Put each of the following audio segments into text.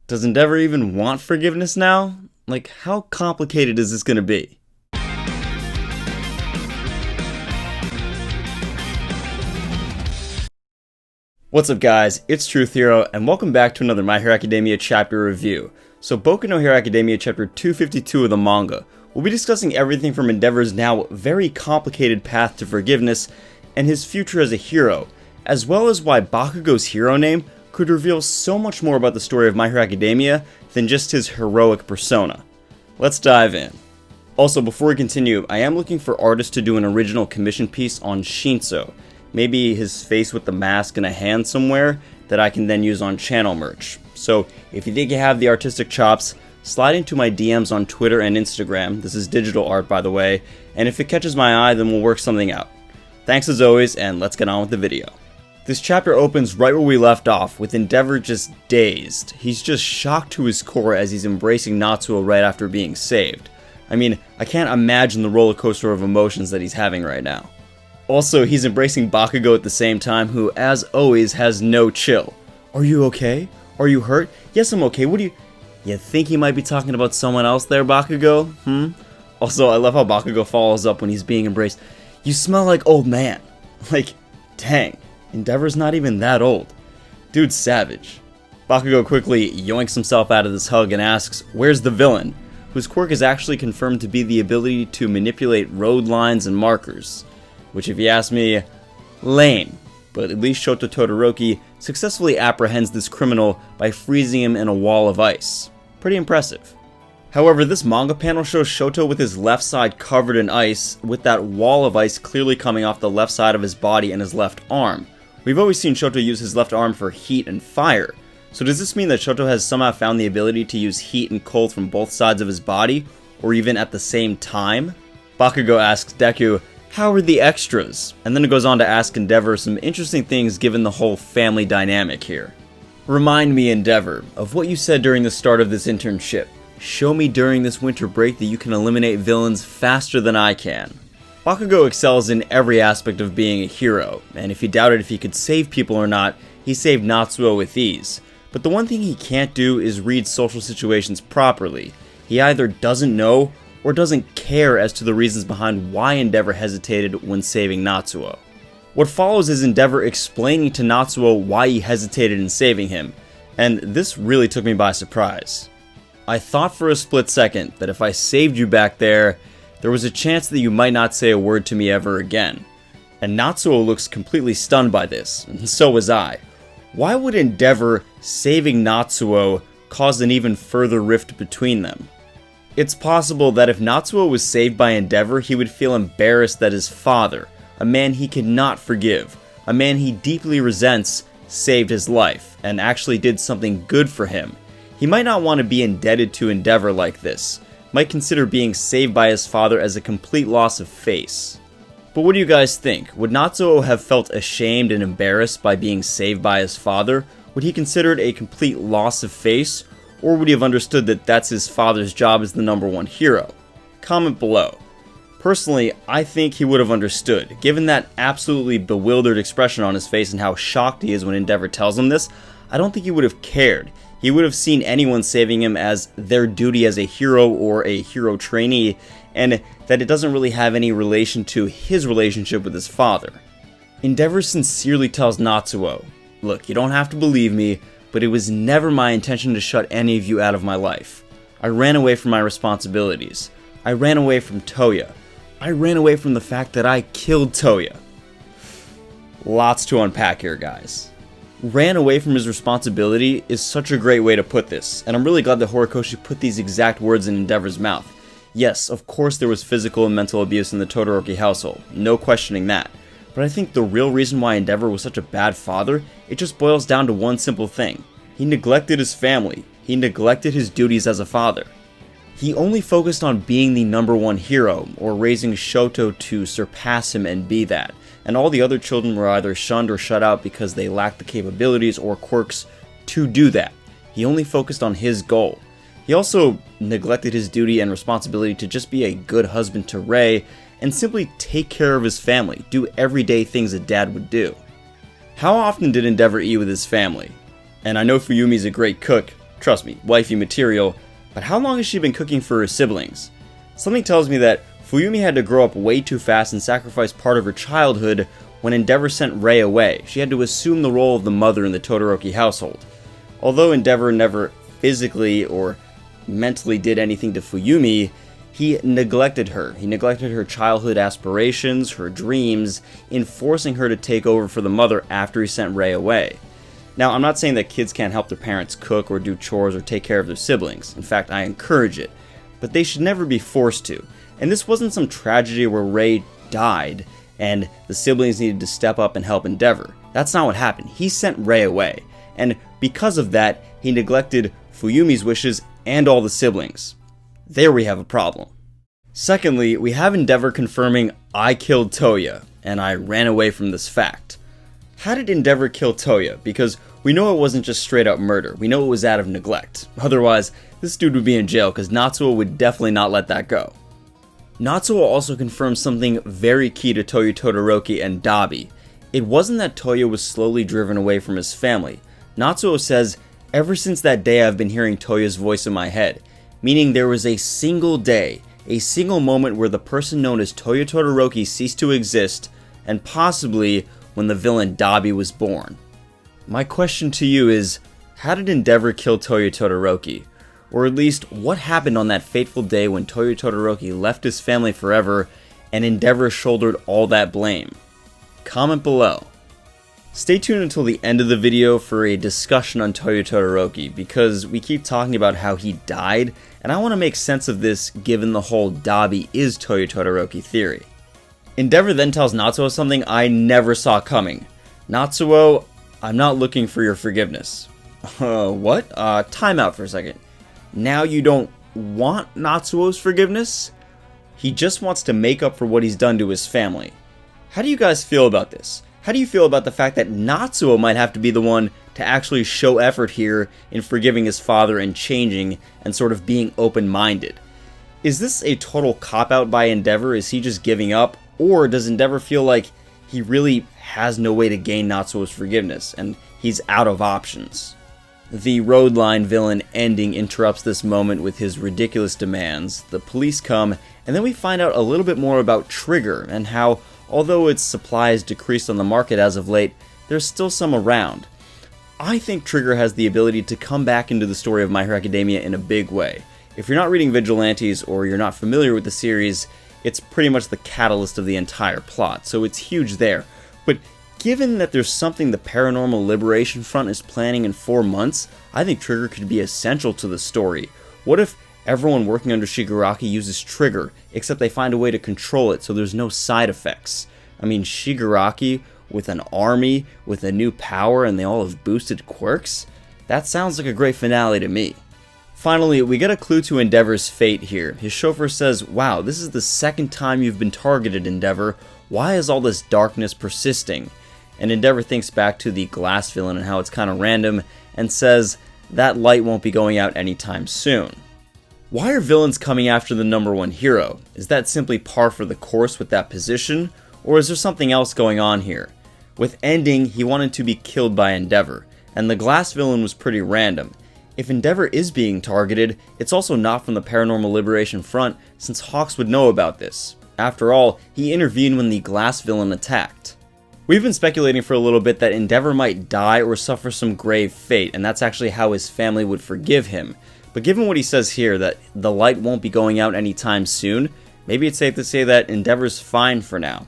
Does Endeavor even want forgiveness now? Like, how complicated is this gonna be? What's up guys, it's Truth Hero, and welcome back to another My Hero Academia chapter review. So Boku no Hero Academia chapter 252 of the manga. We'll be discussing everything from Endeavor's now very complicated path to forgiveness, and his future as a hero, as well as why Bakugo's hero name could reveal so much more about the story of My Hero Academia than just his heroic persona. Let's dive in. Also, before we continue, I am looking for artists to do an original commission piece on Shinso. Maybe his face with the mask and a hand somewhere that I can then use on channel merch. So if you think you have the artistic chops, slide into my DMs on Twitter and Instagram. This is digital art, by the way, and if it catches my eye, then we'll work something out. Thanks as always, and let's get on with the video. This chapter opens right where we left off, with Endeavor just dazed. He's just shocked to his core as he's embracing Natsuo right after being saved. I mean, I can't imagine the roller coaster of emotions that he's having right now. Also, he's embracing Bakugo at the same time, who, as always, has no chill. Are you okay? Are you hurt? Yes, I'm okay. What do you think he might be talking about someone else there, Bakugo? Also, I love how Bakugo follows up when he's being embraced. You smell like old man. Like, dang. Endeavor's not even that old. Dude's savage. Bakugo quickly yoinks himself out of this hug and asks, where's the villain? Whose quirk is actually confirmed to be the ability to manipulate road lines and markers. Which, if you ask me, lame. But at least Touya Todoroki successfully apprehends this criminal by freezing him in a wall of ice. Pretty impressive. However, this manga panel shows Shoto with his left side covered in ice, with that wall of ice clearly coming off the left side of his body and his left arm. We've always seen Shoto use his left arm for heat and fire. So does this mean that Shoto has somehow found the ability to use heat and cold from both sides of his body, or even at the same time? Bakugo asks Deku, how are the extras? And then it goes on to ask Endeavor some interesting things given the whole family dynamic here. Remind me, Endeavor, of what you said during the start of this internship. Show me during this winter break that you can eliminate villains faster than I can. Bakugo excels in every aspect of being a hero, and if he doubted if he could save people or not, he saved Natsuo with ease. But the one thing he can't do is read social situations properly. He either doesn't know or doesn't care as to the reasons behind why Endeavor hesitated when saving Natsuo. What follows is Endeavor explaining to Natsuo why he hesitated in saving him, and this really took me by surprise. I thought for a split second that if I saved you back there was a chance that you might not say a word to me ever again. And Natsuo looks completely stunned by this, and so was I. Why would Endeavor saving Natsuo cause an even further rift between them? It's possible that if Natsuo was saved by Endeavor, he would feel embarrassed that his father, a man he could not forgive, a man he deeply resents, saved his life, and actually did something good for him. He might not want to be indebted to Endeavor like this, might consider being saved by his father as a complete loss of face. But what do you guys think? Would Natsuo have felt ashamed and embarrassed by being saved by his father? Would he consider it a complete loss of face? Or would he have understood that that's his father's job as the #1 hero? Comment below. Personally, I think he would have understood. Given that absolutely bewildered expression on his face and how shocked he is when Endeavor tells him this, I don't think he would have cared. He would have seen anyone saving him as their duty as a hero or a hero trainee, and that it doesn't really have any relation to his relationship with his father. Endeavor sincerely tells Natsuo, look, you don't have to believe me, but it was never my intention to shut any of you out of my life. I ran away from my responsibilities. I ran away from Toya. I ran away from the fact that I killed Toya. Lots to unpack here, guys. Ran away from his responsibility is such a great way to put this, and I'm really glad that Horikoshi put these exact words in Endeavor's mouth. Yes, of course there was physical and mental abuse in the Todoroki household, no questioning that. But I think the real reason why Endeavor was such a bad father, it just boils down to one simple thing. He neglected his family. He neglected his duties as a father. He only focused on being the #1 hero, or raising Shoto to surpass him and be that. And all the other children were either shunned or shut out because they lacked the capabilities or quirks to do that. He only focused on his goal. He also neglected his duty and responsibility to just be a good husband to Rei and simply take care of his family, do everyday things a dad would do. How often did Endeavor eat with his family? And I know Fuyumi's a great cook, trust me, wifey material, but how long has she been cooking for her siblings? Something tells me that Fuyumi had to grow up way too fast and sacrifice part of her childhood when Endeavor sent Rei away. She had to assume the role of the mother in the Todoroki household. Although Endeavor never physically or mentally did anything to Fuyumi, he neglected her. He neglected her childhood aspirations, her dreams, in forcing her to take over for the mother after he sent Rei away. Now, I'm not saying that kids can't help their parents cook or do chores or take care of their siblings. In fact, I encourage it. But they should never be forced to. And this wasn't some tragedy where Rei died and the siblings needed to step up and help Endeavor. That's not what happened. He sent Rei away. And because of that, he neglected Fuyumi's wishes and all the siblings. There we have a problem. Secondly, we have Endeavor confirming, "I killed Touya, and I ran away from this fact." How did Endeavor kill Touya? Because we know it wasn't just straight up murder. We know it was out of neglect. Otherwise, this dude would be in jail because Natsuo would definitely not let that go. Natsuo also confirms something very key to Touya Todoroki and Dabi. It wasn't that Touya was slowly driven away from his family. Natsuo says, "Ever since that day I've been hearing Toya's voice in my head," meaning there was a single day, a single moment where the person known as Touya Todoroki ceased to exist, and possibly when the villain Dabi was born. My question to you is, how did Endeavor kill Touya Todoroki? Or at least, what happened on that fateful day when Touya Todoroki left his family forever and Endeavor shouldered all that blame? Comment below. Stay tuned until the end of the video for a discussion on Touya Todoroki, because we keep talking about how he died, and I want to make sense of this given the whole Dabi is Touya Todoroki theory. Endeavor then tells Natsuo something I never saw coming. "Natsuo, I'm not looking for your forgiveness." What? Time out for a second. Now you don't want Natsuo's forgiveness? He just wants to make up for what he's done to his family. How do you guys feel about this? How do you feel about the fact that Natsuo might have to be the one to actually show effort here in forgiving his father and changing and sort of being open-minded? Is this a total cop-out by Endeavor? Is he just giving up? Or does Endeavor feel like he really has no way to gain Natsuo's forgiveness and he's out of options? The Roadline villain Ending interrupts this moment with his ridiculous demands. The police come, and then we find out a little bit more about Trigger and how, although its supply has decreased on the market as of late, there's still some around. I think Trigger has the ability to come back into the story of My Hero Academia in a big way. If you're not reading Vigilantes or you're not familiar with the series, it's pretty much the catalyst of the entire plot, so it's huge there. But given that there's something the Paranormal Liberation Front is planning in 4 months, I think Trigger could be essential to the story. What if everyone working under Shigaraki uses Trigger, except they find a way to control it so there's no side effects? I mean, Shigaraki with an army, with a new power, and they all have boosted quirks? That sounds like a great finale to me. Finally, we get a clue to Endeavor's fate here. His chauffeur says, "Wow, this is the second time you've been targeted, Endeavor. Why is all this darkness persisting?" And Endeavor thinks back to the glass villain and how it's kind of random, and says, "That light won't be going out anytime soon." Why are villains coming after the #1 hero? Is that simply par for the course with that position? Or is there something else going on here? With Ending, he wanted to be killed by Endeavor, and the glass villain was pretty random. If Endeavor is being targeted, it's also not from the Paranormal Liberation Front, since Hawks would know about this. After all, he intervened when the glass villain attacked. We've been speculating for a little bit that Endeavor might die or suffer some grave fate, and that's actually how his family would forgive him. But given what he says here, that the light won't be going out anytime soon, maybe it's safe to say that Endeavor's fine for now.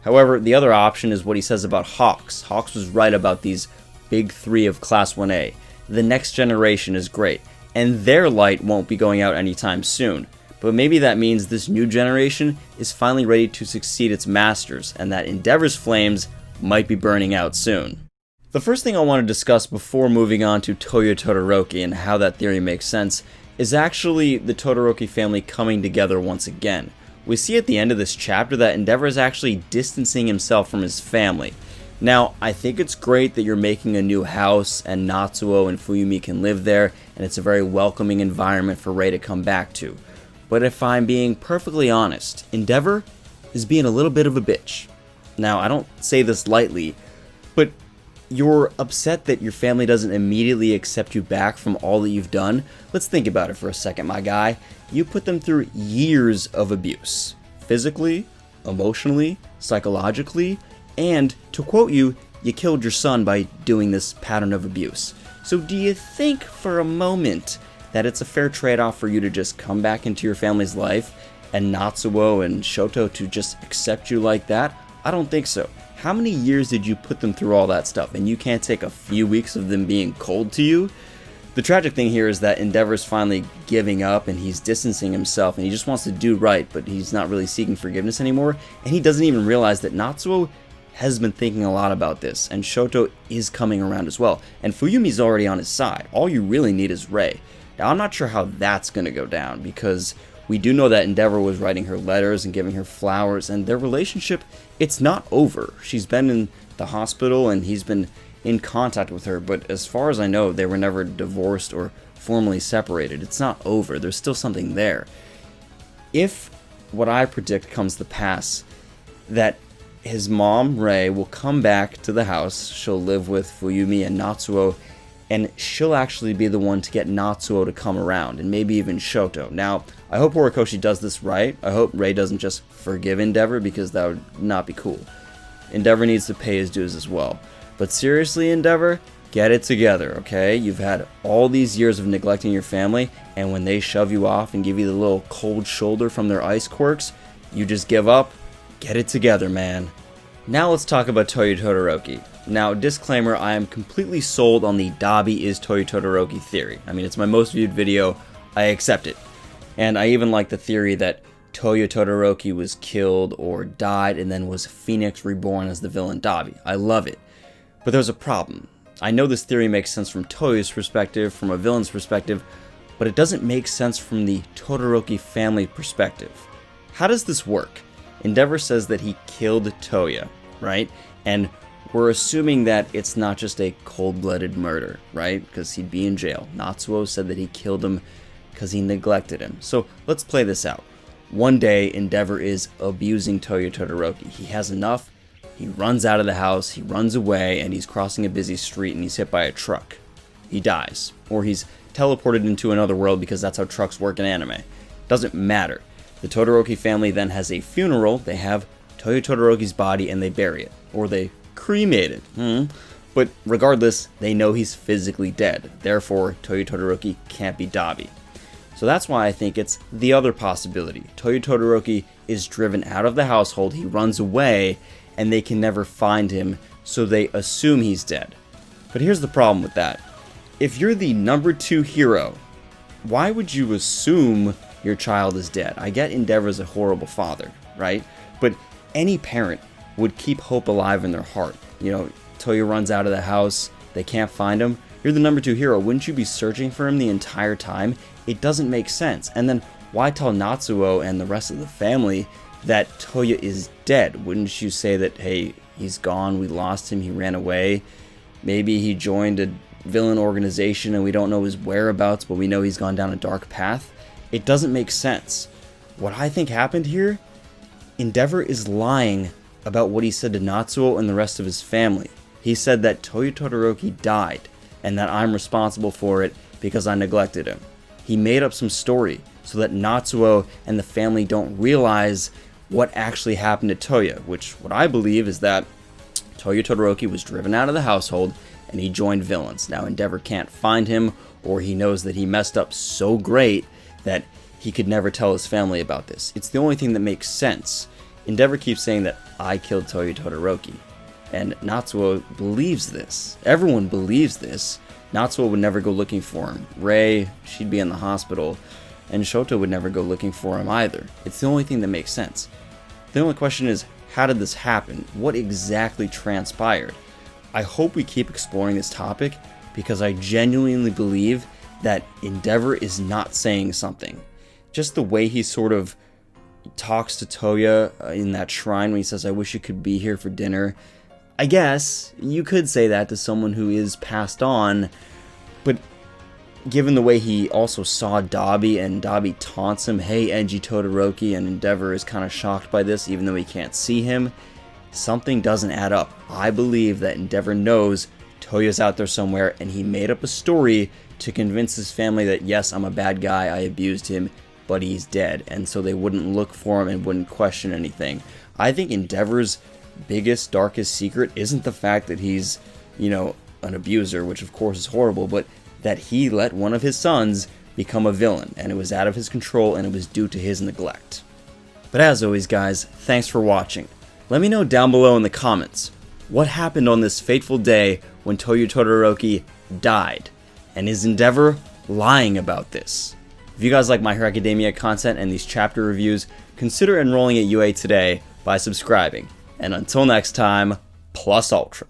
However, the other option is what he says about Hawks. Hawks was right about these big three of Class 1A. The next generation is great, and their light won't be going out anytime soon. But maybe that means this new generation is finally ready to succeed its masters, and that Endeavor's flames might be burning out soon. The first thing I want to discuss before moving on to Touya Todoroki and how that theory makes sense is actually the Todoroki family coming together once again. We see at the end of this chapter that Endeavor is actually distancing himself from his family. Now, I think it's great that you're making a new house and Natsuo and Fuyumi can live there, and it's a very welcoming environment for Rei to come back to. But if I'm being perfectly honest, Endeavor is being a little bit of a bitch. Now, I don't say this lightly, but you're upset that your family doesn't immediately accept you back from all that you've done. Let's think about it for a second, my guy. You put them through years of abuse. Physically, emotionally, psychologically, and, to quote you, you killed your son by doing this pattern of abuse. So do you think for a moment that it's a fair trade-off for you to just come back into your family's life and Natsuo and Shoto to just accept you like that? I don't think so. How many years did you put them through all that stuff, and you can't take a few weeks of them being cold to you? The tragic thing here is that Endeavor's finally giving up and he's distancing himself and he just wants to do right, but he's not really seeking forgiveness anymore, and he doesn't even realize that Natsuo has been thinking a lot about this, and Shoto is coming around as well, and Fuyumi's already on his side. All you really need is Rei. Now, I'm not sure how that's going to go down, because we do know that Endeavor was writing her letters and giving her flowers, and their relationship, it's not over. She's been in the hospital and he's been in contact with her, but as far as I know, they were never divorced or formally separated. It's not over. There's still something there. If what I predict comes to pass, that his mom, Rei, will come back to the house, she'll live with Fuyumi and Natsuo, and she'll actually be the one to get Natsuo to come around, and maybe even Shoto. Now, I hope Horikoshi does this right. I hope Rei doesn't just forgive Endeavor, because that would not be cool. Endeavor needs to pay his dues as well. But seriously, Endeavor, get it together, okay? You've had all these years of neglecting your family, and when they shove you off and give you the little cold shoulder from their ice quirks, you just give up? Get it together, man. Now let's talk about Touya Todoroki. Now, disclaimer, I am completely sold on the Dabi is Touya Todoroki theory. I mean, it's my most viewed video. I accept it. And I even like the theory that Touya Todoroki was killed or died and then was Phoenix reborn as the villain Dabi. I love it. But there's a problem. I know this theory makes sense from Touya's perspective, from a villain's perspective, but it doesn't make sense from the Todoroki family perspective. How does this work? Endeavor says that he killed Touya, right? And we're assuming that it's not just a cold-blooded murder, right? Because he'd be in jail. Natsuo said that he killed him because he neglected him. So let's play this out. One day, Endeavor is abusing Touya Todoroki. He has enough. He runs out of the house, he runs away, and he's crossing a busy street and he's hit by a truck. He dies. Or he's teleported into another world, because that's how trucks work in anime. Doesn't matter. The Todoroki family then has a funeral. They have Touya Todoroki's body and they bury it. Or they cremate it. But regardless, they know he's physically dead. Therefore, Touya Todoroki can't be Dabi. So that's why I think it's the other possibility. Touya Todoroki is driven out of the household, he runs away, and they can never find him, so they assume he's dead. But here's the problem with that. If you're the number 2 hero, why would you assume your child is dead? I get Endeavor's a horrible father, right? But any parent would keep hope alive in their heart. You know, Touya runs out of the house, they can't find him. You're the number 2 hero. Wouldn't you be searching for him the entire time? It doesn't make sense. And then why tell Natsuo and the rest of the family that Touya is dead? Wouldn't you say that, hey, he's gone, we lost him, he ran away, maybe he joined a villain organization and we don't know his whereabouts, but we know he's gone down a dark path? It doesn't make sense. What I think happened here, Endeavor is lying about what he said to Natsuo and the rest of his family. He said that Touya Todoroki died and that I'm responsible for it because I neglected him. He made up some story so that Natsuo and the family don't realize what actually happened to Touya, which what I believe is that Touya Todoroki was driven out of the household and he joined villains. Now Endeavor can't find him, or he knows that he messed up so great that he could never tell his family about this. It's the only thing that makes sense. Endeavor keeps saying that I killed Touya Todoroki, and Natsuo believes this. Everyone believes this. Natsuo would never go looking for him. Rei, she'd be in the hospital, and Shoto would never go looking for him either. It's the only thing that makes sense. The only question is, how did this happen? What exactly transpired? I hope we keep exploring this topic, because I genuinely believe that Endeavor is not saying something. Just the way he sort of talks to Touya in that shrine when he says, I wish you could be here for dinner. I guess you could say that to someone who is passed on, but given the way he also saw Dabi, and Dabi taunts him, hey, edgy Todoroki, and Endeavor is kind of shocked by this even though he can't see him, something doesn't add up. I believe that Endeavor knows Toya's out there somewhere, and he made up a story to convince his family that, yes, I'm a bad guy, I abused him, but he's dead, and so they wouldn't look for him and wouldn't question anything. I think Endeavor's biggest, darkest secret isn't the fact that he's, you know, an abuser, which of course is horrible, but that he let one of his sons become a villain, and it was out of his control, and it was due to his neglect. But as always, guys, thanks for watching. Let me know down below in the comments, what happened on this fateful day when Touya Todoroki died? And is Endeavor lying about this? If you guys like My Hero Academia content and these chapter reviews, consider enrolling at UA today by subscribing. And until next time, Plus Ultra.